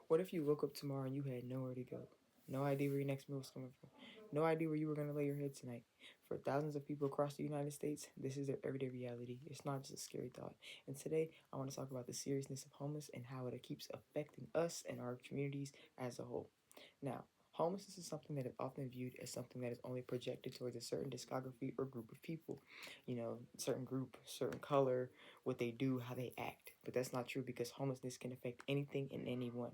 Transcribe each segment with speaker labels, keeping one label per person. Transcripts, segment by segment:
Speaker 1: What if you woke up tomorrow and you had nowhere to go? No idea where your next meal was coming from. No idea where you were going to lay your head tonight. For thousands of people across the United States, this is their everyday reality. It's not just a scary thought. And today, I want to talk about the seriousness of homeless and how it keeps affecting us and our communities as a whole. Now, homelessness is something that is often viewed as something that is only projected towards a certain discography or group of people. Certain group, certain color, what they do, how they act. But that's not true because homelessness can affect anything and anyone.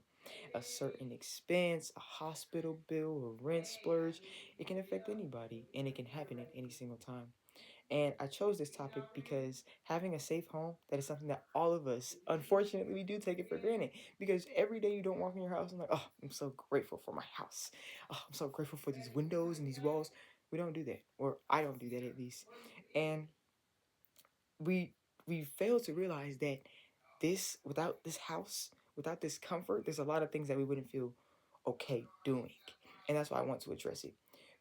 Speaker 1: A certain expense, a hospital bill, a rent splurge, it can affect anybody and it can happen at any single time. And I chose this topic because having a safe home, that is something that all of us, unfortunately, we do take it for granted. Because every day you don't walk in your house and like, oh, I'm so grateful for my house. Oh, I'm so grateful for these windows and these walls. We don't do that, or I don't do that at least. And we we fail to realize that without this house, without this comfort, there's a lot of things that we wouldn't feel okay doing. And that's why I want to address it.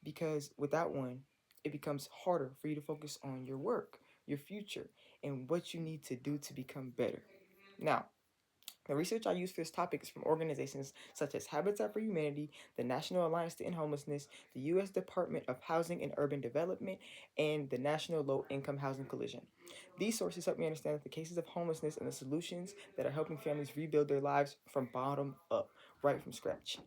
Speaker 1: Because without one, it becomes harder for you to focus on your work, your future, and what you need to do to become better. Now, the research I use for this topic is from organizations such as Habitat for Humanity, the National Alliance to End Homelessness, the U.S. Department of Housing and Urban Development, and the National Low Income Housing Coalition. These sources help me understand the cases of homelessness and the solutions that are helping families rebuild their lives from bottom up, right from scratch.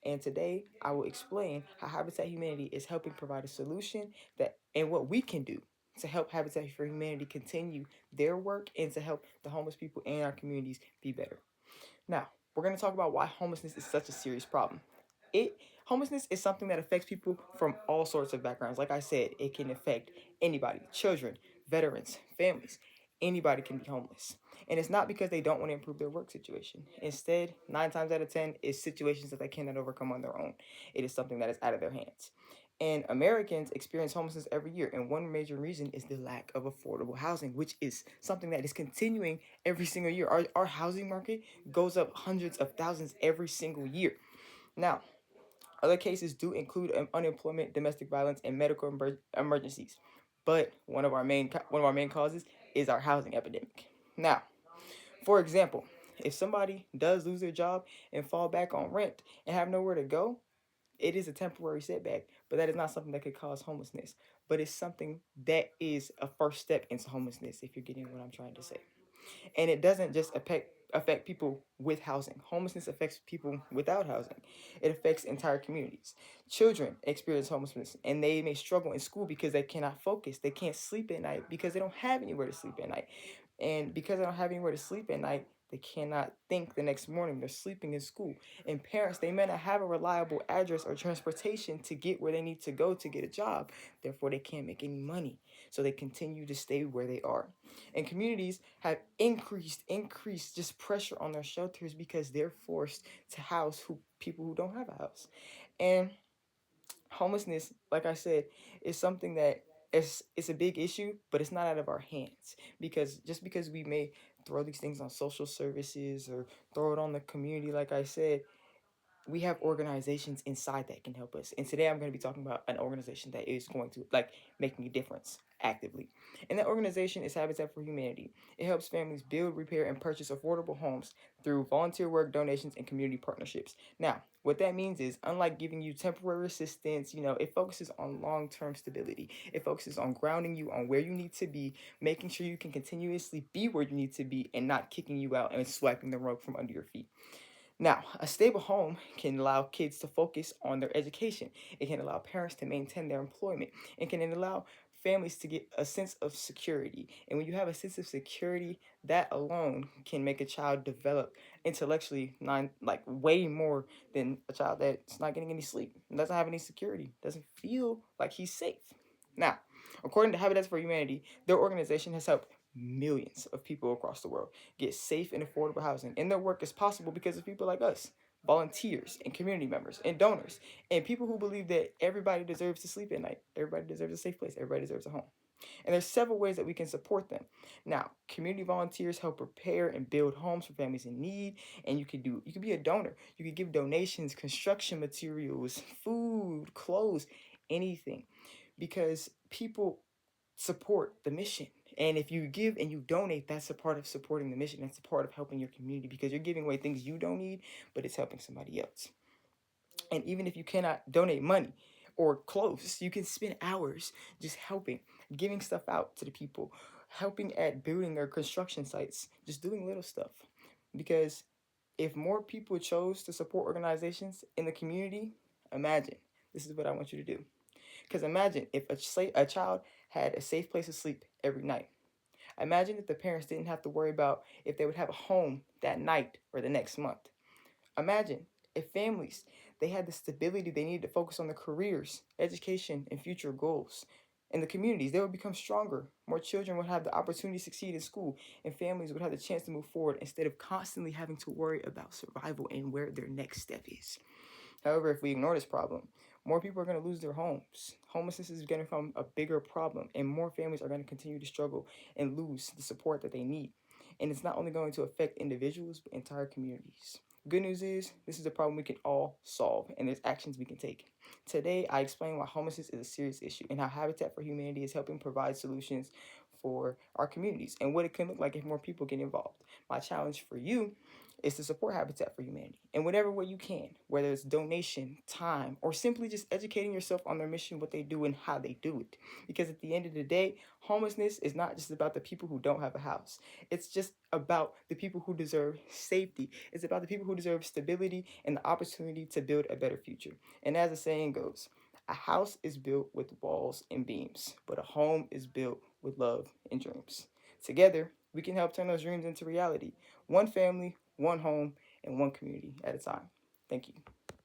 Speaker 1: And today, I will explain how Habitat Humanity is helping provide a solution that and what we can do to help Habitat for Humanity continue their work and to help the homeless people in our communities be better. Now, we're going to talk about why homelessness is such a serious problem. It Homelessness is something that affects people from all sorts of backgrounds. Like I said, it can affect anybody, children, veterans, families. Anybody can be homeless. And it's not because they don't want to improve their work situation. Instead, 9 times out of 10 is situations that they cannot overcome on their own. It is something that is out of their hands. And Americans experience homelessness every year. And one major reason is the lack of affordable housing, which is something that is continuing every single year. Our housing market goes up hundreds of thousands every single year. Now, other cases do include unemployment, domestic violence, and medical emergencies. But one of our main causes is our housing epidemic. Now, for example, if somebody does lose their job and fall back on rent and have nowhere to go, it is a temporary setback, but that is not something that could cause homelessness. But it's something that is a first step into homelessness, if you're getting what I'm trying to say. And it doesn't just affect people with housing. Homelessness affects people without housing. It affects entire communities. Children experience homelessness and they may struggle in school because they cannot focus. They can't sleep at night because they don't have anywhere to sleep at night. And because they don't have anywhere to sleep at night, they cannot think the next morning. They're sleeping in school. And parents, they may not have a reliable address or transportation to get where they need to go to get a job. Therefore, they can't make any money. So they continue to stay where they are. And communities have increased just pressure on their shelters because they're forced to house people who don't have a house. And homelessness, like I said, is something that it's a big issue, but it's not out of our hands. Because just because we may throw these things on social services or throw it on the community, like I said, we have organizations inside that can help us. And today I'm going to be talking about an organization that is going to like making a difference actively. And that organization is Habitat for Humanity. It helps families build, repair, and purchase affordable homes through volunteer work, donations, and community partnerships. Now, what that means is, unlike giving you temporary assistance, it focuses on long-term stability. It focuses on grounding you on where you need to be, making sure you can continuously be where you need to be, and not kicking you out and swiping the rug from under your feet. Now, a stable home can allow kids to focus on their education. It can allow parents to maintain their employment. It can allow families to get a sense of security. And when you have a sense of security, that alone can make a child develop intellectually like way more than a child that's not getting any sleep, doesn't have any security, doesn't feel like he's safe. Now, according to Habitats for Humanity, their organization has helped millions of people across the world get safe and affordable housing. And their work is possible because of people like us, volunteers and community members and donors, and people who believe that everybody deserves to sleep at night. Everybody deserves a safe place. Everybody deserves a home. And there's several ways that we can support them. Now, community volunteers help prepare and build homes for families in need, and you can be a donor. You can give donations, construction materials, food, clothes, anything, because people support the mission And if you give and you donate, that's a part of supporting the mission. That's a part of helping your community, because you're giving away things you don't need, but it's helping somebody else. And even if you cannot donate money or clothes, you can spend hours just helping, giving stuff out to the people, helping at building or construction sites, just doing little stuff. Because if more people chose to support organizations in the community, imagine, this is what I want you to do. Because imagine if a child had a safe place to sleep every night. Imagine if the parents didn't have to worry about if they would have a home that night or the next month. Imagine if families, they had the stability they needed to focus on their careers, education, and future goals. In the communities, they would become stronger. More children would have the opportunity to succeed in school, and families would have the chance to move forward instead of constantly having to worry about survival and where their next step is. However, if we ignore this problem, more people are going to lose their homes. Homelessness is going to become a bigger problem, and more families are going to continue to struggle and lose the support that they need. And it's not only going to affect individuals, but entire communities. Good news is, this is a problem we can all solve, and there's actions we can take. Today, I explain why homelessness is a serious issue and how Habitat for Humanity is helping provide solutions for our communities and what it can look like if more people get involved. My challenge for you is to support Habitat for Humanity in whatever way you can, whether it's donation, time, or simply just educating yourself on their mission, what they do, and how they do it. Because at the end of the day, homelessness is not just about the people who don't have a house. It's just about the people who deserve safety. It's about the people who deserve stability and the opportunity to build a better future. And as the saying goes, a house is built with walls and beams, but a home is built with love and dreams. Together, we can help turn those dreams into reality. One family, one home, and one community at a time. Thank you.